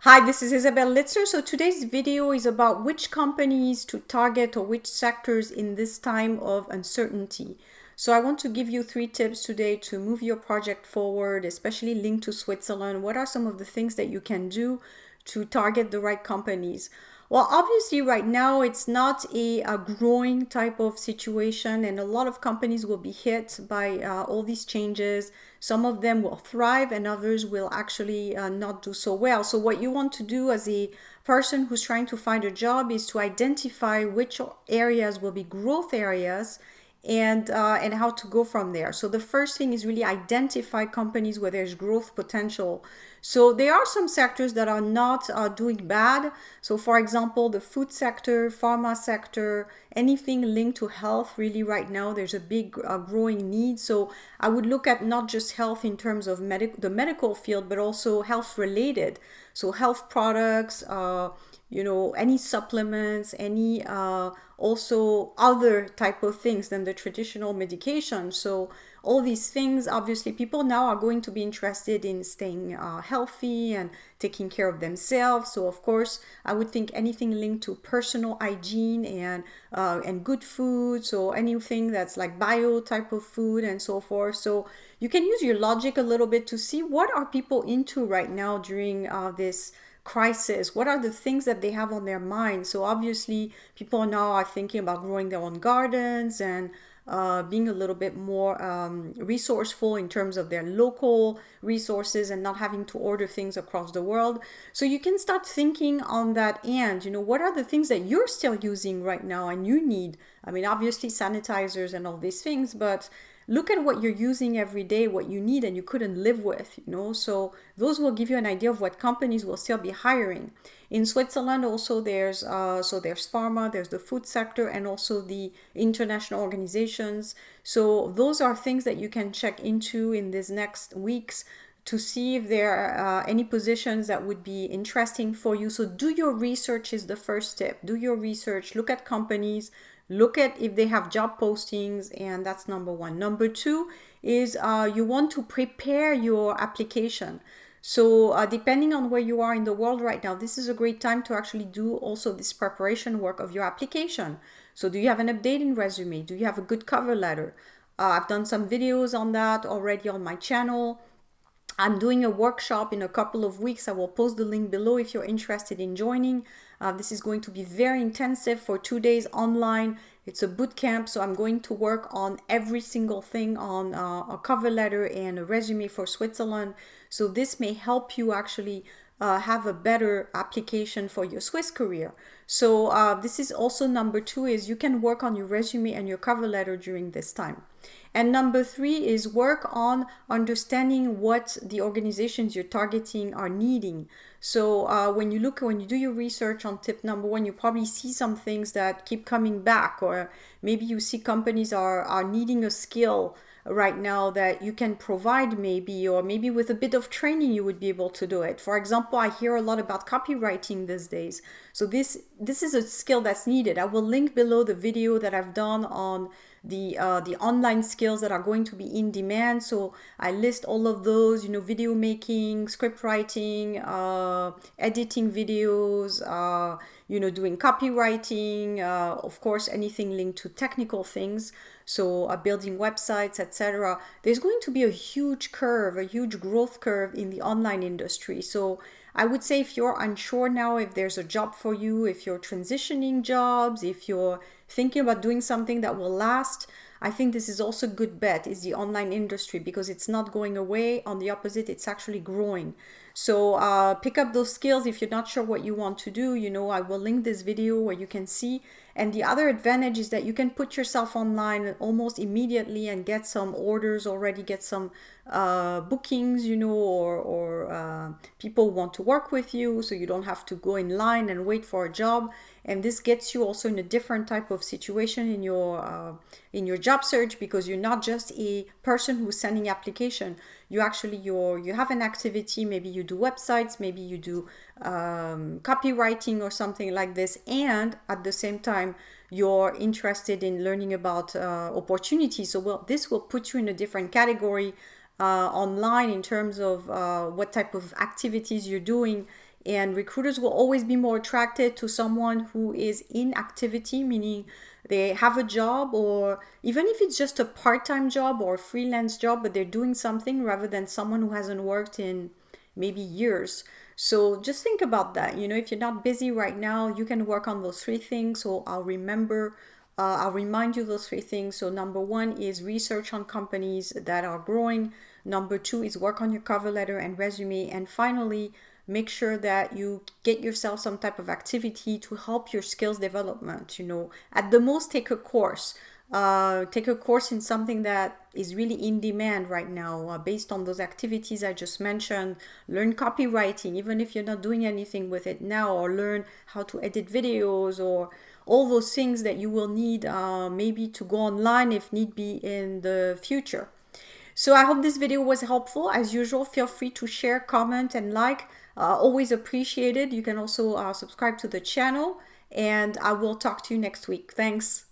Hi, this is Isabel Litzer. So today's video is about which companies to target or which sectors in this time of uncertainty. So I want to give you 3 tips today to move your project forward, especially linked to Switzerland. What are some of the things that you can do to target the right companies? Well, obviously, right now it's not a growing type of situation, and a lot of companies will be hit by all these changes. Some of them will thrive, and others will actually not do so well. So, what you want to do as a person who's trying to find a job is to identify which areas will be growth areas and how to go from there. So the first thing is really identify companies where there's growth potential. So there are some sectors that are not doing bad. So for example, the food sector, pharma sector, anything linked to health, really right now there's a big growing need. So I would look at not just health in terms of the medical field, but also health related. So health products, any supplements, any also other type of things than the traditional medication. So all these things, obviously people now are going to be interested in staying healthy and taking care of themselves. So of course I would think anything linked to personal hygiene and good food, so anything that's like bio type of food and so forth. So you can use your logic a little bit to see what are people into right now during this crisis. What are the things that they have on their mind? So obviously people now are thinking about growing their own gardens and being a little bit more resourceful in terms of their local resources and not having to order things across the world. So you can start thinking on that end, what are the things that you're still using right now and you need? I mean, obviously sanitizers and all these things, but look at what you're using every day, what you need and you couldn't live with. So those will give you an idea of what companies will still be hiring. In Switzerland also there's pharma, there's the food sector, and also the international organizations. So those are things that you can check into in these next weeks to see if there are any positions that would be interesting for you. So do your research is the first step. Do your research, look at companies, look at if they have job postings, and that's number one. Number two is you want to prepare your application. So depending on where you are in the world right now, this is a great time to actually do also this preparation work of your application. So do you have an updated resume? Do you have a good cover letter? I've done some videos on that already on my channel. I'm doing a workshop in a couple of weeks. I will post the link below if you're interested in joining. This is going to be very intensive for 2 days online. It's a boot camp, so I'm going to work on every single thing on a cover letter and a resume for Switzerland. So this may help you actually have a better application for your Swiss career. So this is also number two, is you can work on your resume and your cover letter during this time. And number three is work on understanding what the organizations you're targeting are needing. So when you do your research on tip number one, you probably see some things that keep coming back, or maybe you see companies are needing a skill right now that you can provide, maybe, or maybe with a bit of training you would be able to do it. For example, I hear a lot about copywriting these days. So this is a skill that's needed. I will link below the video that I've done on the online skills that are going to be in demand. So I list all of those, video making, script writing, editing videos, doing copywriting, of course, anything linked to technical things. So building websites, etc. There's going to be a huge curve, a huge growth curve in the online industry. So I would say if you're unsure now if there's a job for you, if you're transitioning jobs, if you're thinking about doing something that will last, I think this is also a good bet, is the online industry, because it's not going away. On the opposite, it's actually growing. So pick up those skills if you're not sure what you want to do. I will link this video where you can see. And the other advantage is that you can put yourself online almost immediately and get some orders already, get some bookings, or people want to work with you, so you don't have to go in line and wait for a job. And this gets you also in a different type of situation in your job search, because you're not just a person who's sending application. You actually you have an activity. Maybe you do websites, maybe you do copywriting or something like this, and at the same time you're interested in learning about opportunities. So this will put you in a different category online in terms of what type of activities you're doing And recruiters will always be more attracted to someone who is in activity, meaning they have a job, or even if it's just a part-time job or a freelance job, but they're doing something, rather than someone who hasn't worked in maybe years. So just think about that. If you're not busy right now, you can work on those three things. So I'll remind you those three things. So number one is research on companies that are growing. Number two is work on your cover letter and resume. And finally, make sure that you get yourself some type of activity to help your skills development. At the most, take a course. Take a course in something that is really in demand right now, based on those activities I just mentioned. Learn copywriting, even if you're not doing anything with it now, or learn how to edit videos, or all those things that you will need, maybe to go online if need be in the future. So I hope this video was helpful. As usual, feel free to share, comment, and like. Always appreciated. You can also subscribe to the channel, and I will talk to you next week. Thanks.